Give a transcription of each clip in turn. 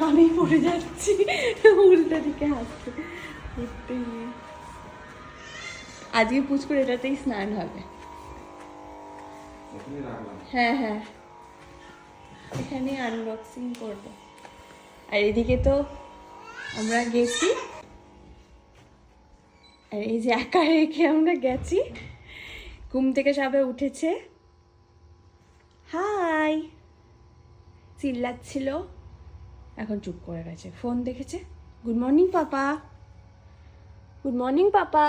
আমি পড়ে যাচ্ছি উল্টা দিকে হাসতে উঠতে গিয়ে। আজকে পুচকুর এটাতেই স্নান হবে। হ্যাঁ হ্যাঁ, এখানে আনবক্সিং করবো। আর এদিকে তো আমরা গেছি, আর এই যে একা রেখে আমরা গেছি। ঘুম থেকে সবে উঠেছে, হাই চিল্লাচ্ছিল, এখন চুপ করে গেছে, ফোন দেখেছে। গুড মর্নিং পাপা, গুড মর্নিং পাপা।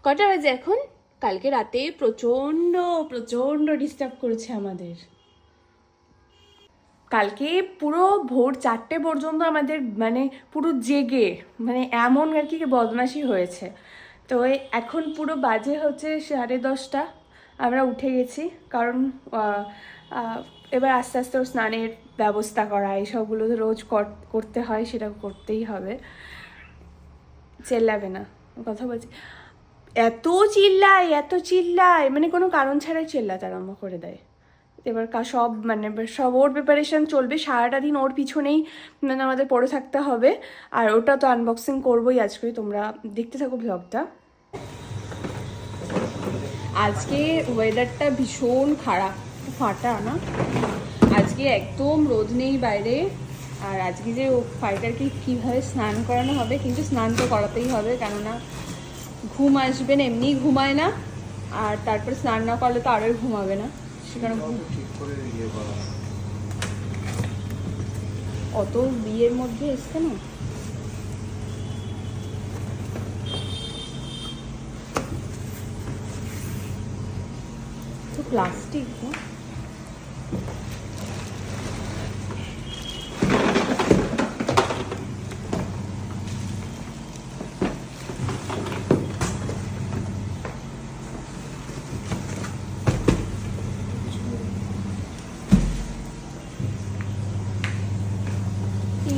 কটা বাজে এখন? কালকে রাতে প্রচণ্ড প্রচণ্ড ডিস্টার্ব করেছে আমাদের। কালকে পুরো ভোর 4টে পর্যন্ত আমাদের মানে পুরো জেগে, মানে এমন আর কি বদমাশি হয়েছে। তো এখন পুরো বাজে হচ্ছে 10:30। আমরা উঠে গেছি, কারণ এবার আস্তে আস্তে ওর স্নানের ব্যবস্থা করা, এইসবগুলো রোজ করতে হয়, সেটা করতেই হবে। চেল্লাবে না, কথা বলছি। এত চিল্লায়, মানে কোনো কারণ ছাড়াই চেল্লাতে আরম্ভ করে দেয়। এবার সব মানে সব ওর প্রিপারেশন চলবে, সারাটা দিন ওর পিছনেই মানে আমাদের পড়ে থাকতে হবে। আর ওটা তো আনবক্সিং করবোই আজকে, তোমরা দেখতে থাকো ভ্লগটা। আজকে ওয়েদারটা ভীষণ খারাপ, ফাটা না, আজকে একদম রোদ নেই বাইরে। আর আজকে যে ফাইটারকে কীভাবে স্নান করানো হবে, কিন্তু স্নান তো করাতেই হবে, কেননা ঘুম আসবে না, এমনিই ঘুমায় না, আর তারপর স্নান না করলে তো আরোই ঘুমাবে না। সেখানে অত বিয়ের মধ্যে এসছে না, তো প্লাস্টিক না।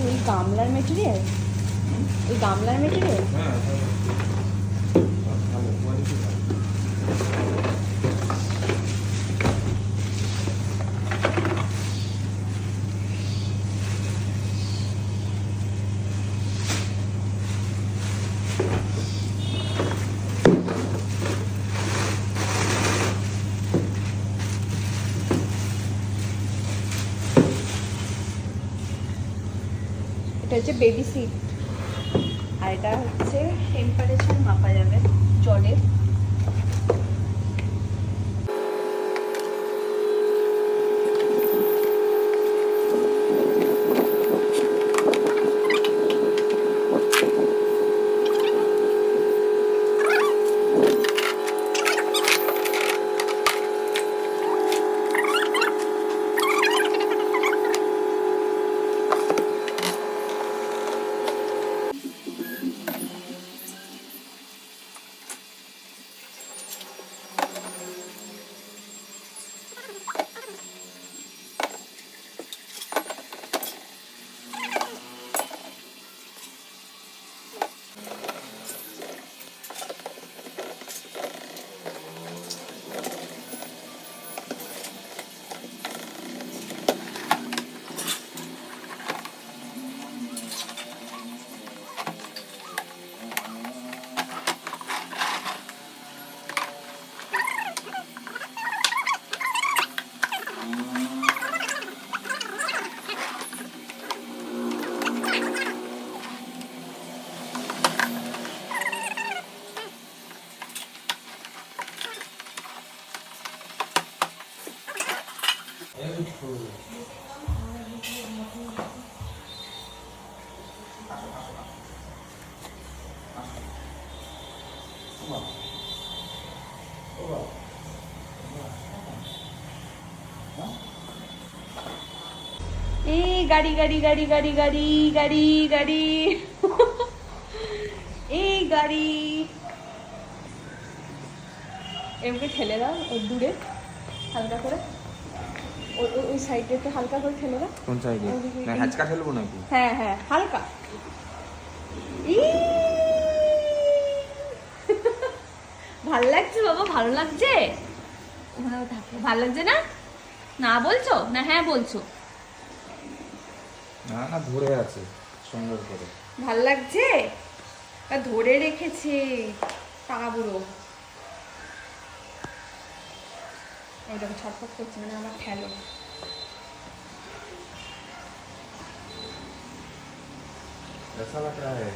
ওই গামলার মেটেরিয়াল, ওই গামলার মেটেরিয়াল। এটা হচ্ছে বেবি সিট, আর এটা হচ্ছে টেম্পারেচার মাপা যাবে জলের। এই গাড়ি গাড়ি গাড়ি গাড়ি গাড়ি গাড়ি গাড়ি এই গাড়ি এমনি ঠেলে দাও ওই দূরে হালকা করে, ওই ওই সাইডে একটু হালকা করে ঠেলে দাও। কোন সাইডে? না হ্যাচকা ফেলবো নাকি? হ্যাঁ হ্যাঁ হালকা। ভাল লাগছে বাবা, ভালো লাগছে? ওখানেও থাকো, ভালো লাগছে না? না বলছো না হ্যাঁ বলছো? না না ধরে আছে সুন্দর করে। ভাল লাগছে? ধরে রেখেছে টাকা বুড়ো। এই দেখো ছটফট করছে, মানে আমার খেলো। ऐसा लग रहा है।